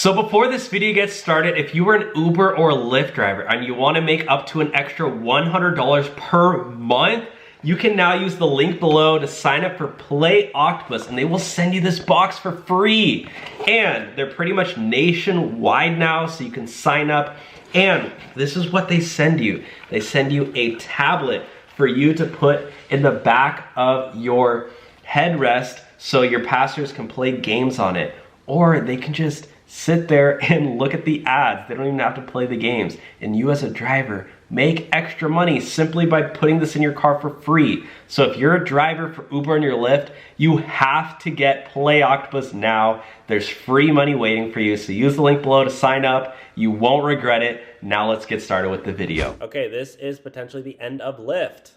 So before this video gets started, if you were an Uber or Lyft driver and you want to make up to an extra $100 per month, you can now use the link below to sign up for Play Octopus and they will send you this box for free. And they're pretty much nationwide now, so you can sign up. And this is what they send you. They send you a tablet for you to put in the back of your headrest so your passengers can play games on it. Or they can just sit there and look at the ads. They don't even have to play the games. And you as a driver make extra money simply by putting this in your car for free. So if you're a driver for Uber and your Lyft, you have to get Play Octopus now. There's free money waiting for you. So use the link below to sign up. You won't regret it. Now let's get started with the video. Okay, this is potentially the end of Lyft.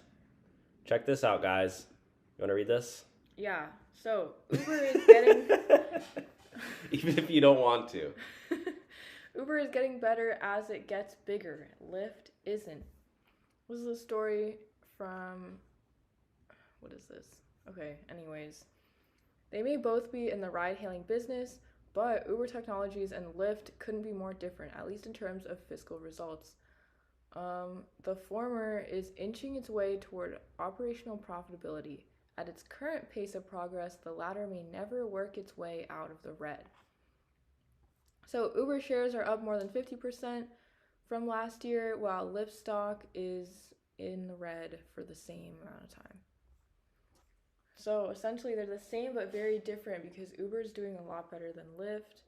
Check this out, guys. You want to read this? Yeah. So Uber is getting... Even if you don't want to. Uber is getting better as it gets bigger. Lyft isn't. This is a story from... What is this? Okay, anyways. They may both be in the ride-hailing business, but Uber Technologies and Lyft couldn't be more different, at least in terms of fiscal results. The former is inching its way toward operational profitability. At its current pace of progress, the latter may never work its way out of the red. So Uber shares are up more than 50% from last year, while Lyft stock is in the red for the same amount of time. So essentially they're the same but very different because Uber is doing a lot better than Lyft.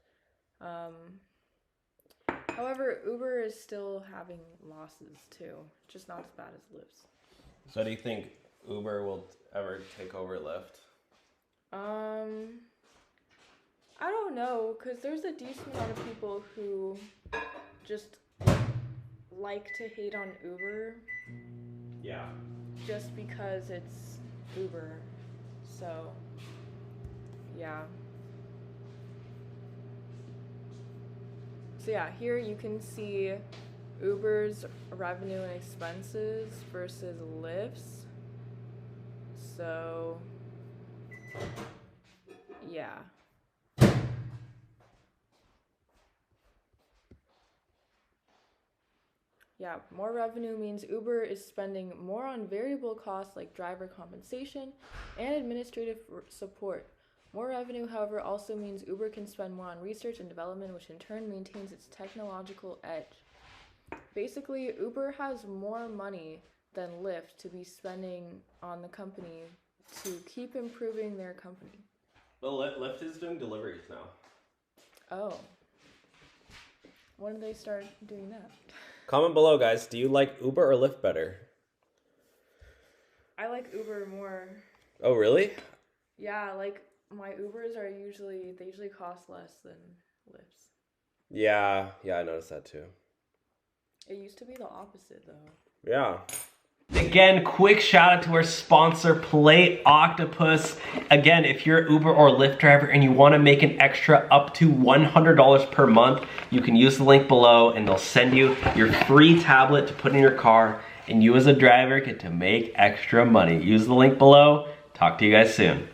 However, Uber is still having losses too, just not as bad as Lyft's. So do you think Uber will ever take over Lyft? I don't know, because there's a decent amount of people who just like to hate on Uber. Yeah. Just because it's Uber. So, yeah. So yeah, here you can see Uber's revenue and expenses versus Lyft's. So, yeah. Yeah, more revenue means Uber is spending more on variable costs like driver compensation and administrative support. More revenue, however, also means Uber can spend more on research and development, which in turn maintains its technological edge. Basically, Uber has more money than Lyft to be spending on the company to keep improving their company. Well, Lyft is doing deliveries now. Oh. When did they start doing that? Comment below, guys. Do you like Uber or Lyft better? I like Uber more. Oh, really? Yeah, like my Ubers they usually cost less than Lyft's. Yeah, I noticed that too. It used to be the opposite though. Yeah. Again, quick shout out to our sponsor, Play Octopus. Again, if you're an Uber or Lyft driver and you want to make an extra up to $100 per month, you can use the link below and they'll send you your free tablet to put in your car, and you as a driver get to make extra money. Use the link below. Talk to you guys soon.